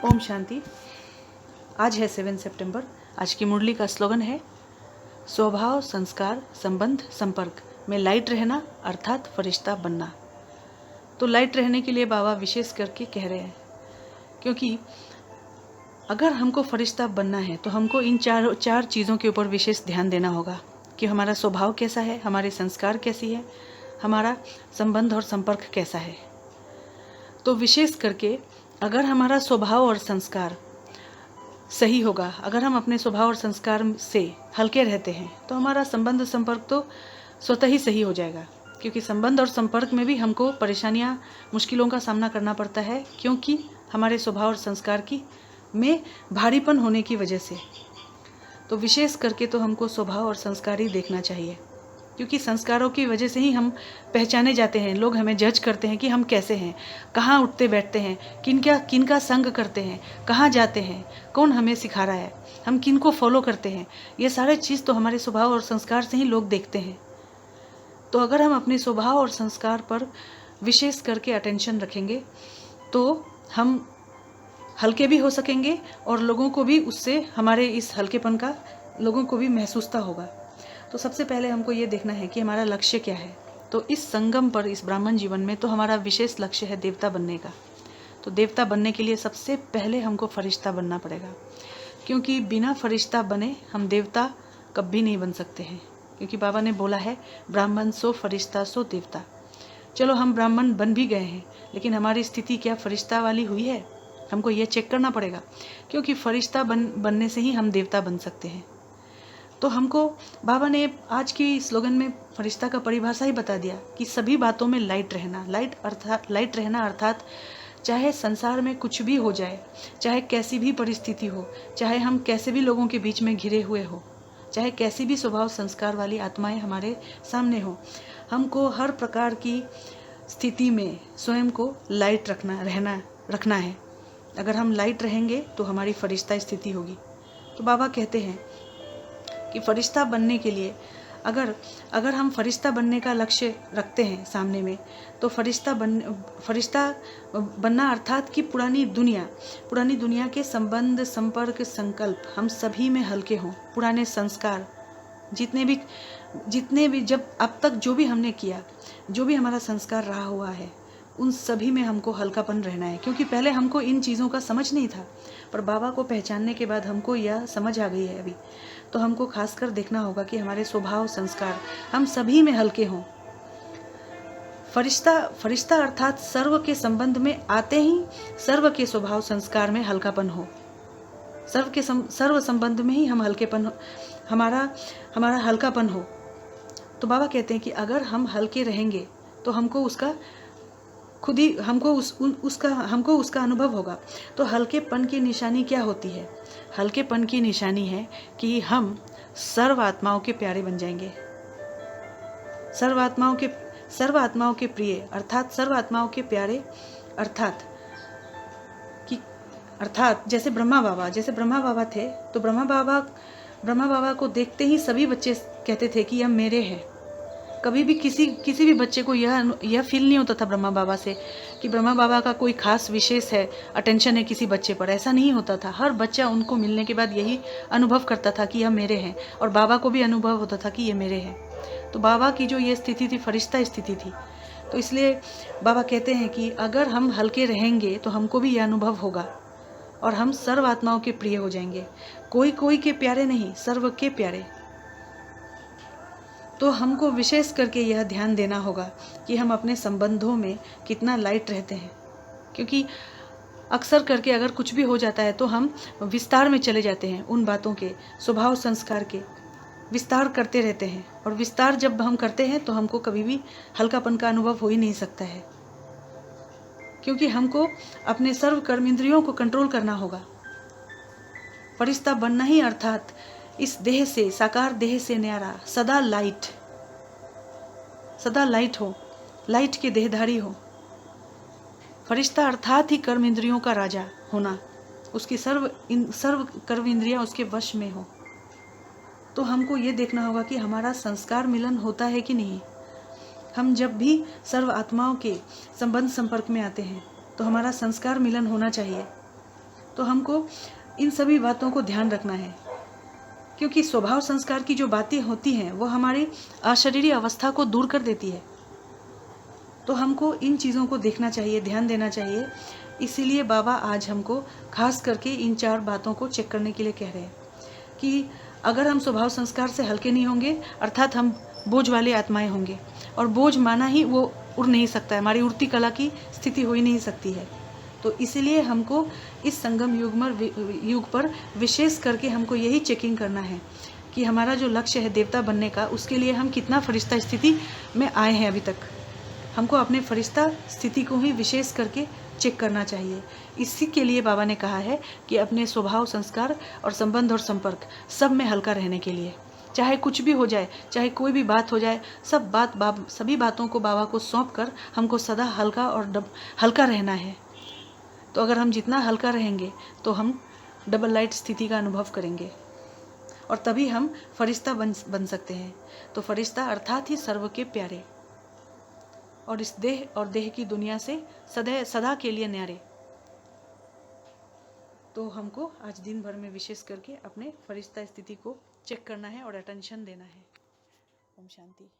ओम शांति। आज है 7 सितंबर। आज की मुरली का स्लोगन है स्वभाव संस्कार संबंध संपर्क में लाइट रहना अर्थात फरिश्ता बनना। तो लाइट रहने के लिए बाबा विशेष करके कह रहे हैं, क्योंकि अगर हमको फरिश्ता बनना है तो हमको इन चार चीज़ों के ऊपर विशेष ध्यान देना होगा कि हमारा स्वभाव कैसा है, हमारे संस्कार कैसी है, हमारा संबंध और संपर्क कैसा है। तो विशेष करके अगर हमारा स्वभाव और संस्कार सही होगा, अगर हम अपने स्वभाव और संस्कार से हल्के रहते हैं तो हमारा संबंध संपर्क तो स्वतः ही सही हो जाएगा। क्योंकि संबंध और संपर्क में भी हमको परेशानियां, मुश्किलों का सामना करना पड़ता है, क्योंकि हमारे स्वभाव और संस्कार की में भारीपन होने की वजह से। तो विशेष करके तो हमको स्वभाव और संस्कार ही देखना चाहिए, क्योंकि संस्कारों की वजह से ही हम पहचाने जाते हैं। लोग हमें जज करते हैं कि हम कैसे हैं, कहाँ उठते बैठते हैं, किनका संग करते हैं, कहाँ जाते हैं, कौन हमें सिखा रहा है, हम किनको फॉलो करते हैं। ये सारे चीज़ तो हमारे स्वभाव और संस्कार से ही लोग देखते हैं। तो अगर हम अपने स्वभाव और संस्कार पर विशेष करके अटेंशन रखेंगे तो हम हल्के भी हो सकेंगे और लोगों को भी उससे, हमारे इस हल्केपन का लोगों को भी महसूसता होगा। तो सबसे पहले हमको ये देखना है कि हमारा लक्ष्य क्या है। तो इस संगम पर, इस ब्राह्मण जीवन में तो हमारा विशेष लक्ष्य है देवता बनने का। तो देवता बनने के लिए सबसे पहले हमको फरिश्ता बनना पड़ेगा, क्योंकि बिना फरिश्ता बने हम देवता कभी नहीं बन सकते हैं। क्योंकि बाबा ने बोला है ब्राह्मण सो फरिश्ता सो देवता। चलो हम ब्राह्मण बन भी गए हैं, लेकिन हमारी स्थिति क्या फरिश्ता वाली हुई है, हमको ये चेक करना पड़ेगा। क्योंकि फरिश्ता बनने से ही हम देवता बन सकते हैं। तो हमको बाबा ने आज की स्लोगन में फरिश्ता का परिभाषा ही बता दिया कि सभी बातों में लाइट रहना। लाइट रहना अर्थात चाहे संसार में कुछ भी हो जाए, चाहे कैसी भी परिस्थिति हो, चाहे हम कैसे भी लोगों के बीच में घिरे हुए हो, चाहे कैसी भी स्वभाव संस्कार वाली आत्माएं हमारे सामने हो, हमको हर प्रकार की स्थिति में स्वयं को लाइट रखना है। अगर हम लाइट रहेंगे तो हमारी फरिश्ता स्थिति होगी। तो बाबा कहते हैं कि फरिश्ता बनने के लिए अगर हम फरिश्ता बनने का लक्ष्य रखते हैं सामने में, तो फरिश्ता बनना अर्थात कि पुरानी दुनिया के संबंध संपर्क संकल्प हम सभी में हल्के हों। पुराने संस्कार जितने भी जब अब तक जो भी हमने किया, जो भी हमारा संस्कार रहा हुआ है, उन सभी में हमको हल्कापन रहना है। क्योंकि पहले हमको इन चीज़ों का समझ नहीं था, पर बाबा को पहचानने के बाद हमको यह समझ आ गई है अभी। तो हमको खासकर देखना होगा कि हमारे स्वभाव संस्कार हम सभी में हल्के हों। फरिश्ता अर्थात सर्व के संबंध में आते ही सर्व के स्वभाव संस्कार में हल्कापन हो। सर्व संबंध में ही हम हल्केपन, हमारा हल्कापन हो। तो बाबा कहते हैं कि अगर हम हल्के रहेंगे तो हमको उसका खुद ही हमको उसका अनुभव होगा। तो हल्केपन की निशानी क्या होती है? हल्केपन की निशानी है कि हम सर्व आत्माओं के प्यारे बन जाएंगे। सर्व आत्माओं के प्रिय अर्थात सर्व आत्माओं के प्यारे अर्थात जैसे ब्रह्मा बाबा थे, तो ब्रह्मा बाबा को देखते ही सभी बच्चे कहते थे कि यह मेरे हैं। कभी भी किसी भी बच्चे को यह फील नहीं होता था ब्रह्मा बाबा से कि ब्रह्मा बाबा का कोई खास विशेष है, अटेंशन है किसी बच्चे पर। ऐसा नहीं होता था। हर बच्चा उनको मिलने के बाद यही अनुभव करता था कि यह मेरे हैं, और बाबा को भी अनुभव होता था कि ये मेरे हैं। तो बाबा की जो ये स्थिति थी, फरिश्ता स्थिति थी। तो इसलिए बाबा कहते हैं कि अगर हम हल्के रहेंगे तो हमको भी यह अनुभव होगा और हम सर्व आत्माओं के प्रिय हो जाएंगे। कोई के प्यारे नहीं, सर्व के प्यारे। तो हमको विशेष करके यह ध्यान देना होगा कि हम अपने संबंधों में कितना लाइट रहते हैं। क्योंकि अक्सर करके अगर कुछ भी हो जाता है तो हम विस्तार में चले जाते हैं, उन बातों के स्वभाव संस्कार के विस्तार करते रहते हैं। और विस्तार जब हम करते हैं तो हमको कभी भी हल्कापन का अनुभव हो ही नहीं सकता है, क्योंकि हमको अपने सर्व कर्म इंद्रियों को कंट्रोल करना होगा। फरिश्ता बनना ही अर्थात इस देह से, साकार देह से न्यारा, सदा लाइट हो, लाइट के देहधारी हो। फरिश्ता अर्थात ही कर्म इंद्रियों का राजा होना, उसकी सर्व कर्म इंद्रियां उसके वश में हो। तो हमको ये देखना होगा कि हमारा संस्कार मिलन होता है कि नहीं। हम जब भी सर्व आत्माओं के संबंध संपर्क में आते हैं तो हमारा संस्कार मिलन होना चाहिए। तो हमको इन सभी बातों को ध्यान रखना है, क्योंकि स्वभाव संस्कार की जो बातें होती हैं वो हमारी अशरीरी अवस्था को दूर कर देती है। तो हमको इन चीज़ों को देखना चाहिए, ध्यान देना चाहिए। इसीलिए बाबा आज हमको खास करके इन 4 बातों को चेक करने के लिए कह रहे हैं कि अगर हम स्वभाव संस्कार से हल्के नहीं होंगे, अर्थात हम बोझ वाले आत्माएं होंगे, और बोझ माना ही वो उड़ नहीं सकता है, हमारी उड़ती कला की स्थिति हो ही नहीं सकती है। तो इसीलिए हमको इस संगम युग पर विशेष करके हमको यही चेकिंग करना है कि हमारा जो लक्ष्य है देवता बनने का, उसके लिए हम कितना फरिश्ता स्थिति में आए हैं अभी तक। हमको अपने फरिश्ता स्थिति को ही विशेष करके चेक करना चाहिए। इसी के लिए बाबा ने कहा है कि अपने स्वभाव संस्कार और संबंध और संपर्क सब में हल्का रहने के लिए, चाहे कुछ भी हो जाए, चाहे कोई भी बात हो जाए, सभी बातों को बाबा को सौंप कर हमको सदा हल्का और हल्का रहना है। तो अगर हम जितना हल्का रहेंगे तो हम डबल लाइट स्थिति का अनुभव करेंगे, और तभी हम फरिश्ता बन सकते हैं। तो फरिश्ता अर्थात ही सर्व के प्यारे, और इस देह और देह की दुनिया से सदा के लिए न्यारे। तो हमको आज दिन भर में विशेष करके अपने फरिश्ता स्थिति को चेक करना है और अटेंशन देना है। ओम शांति।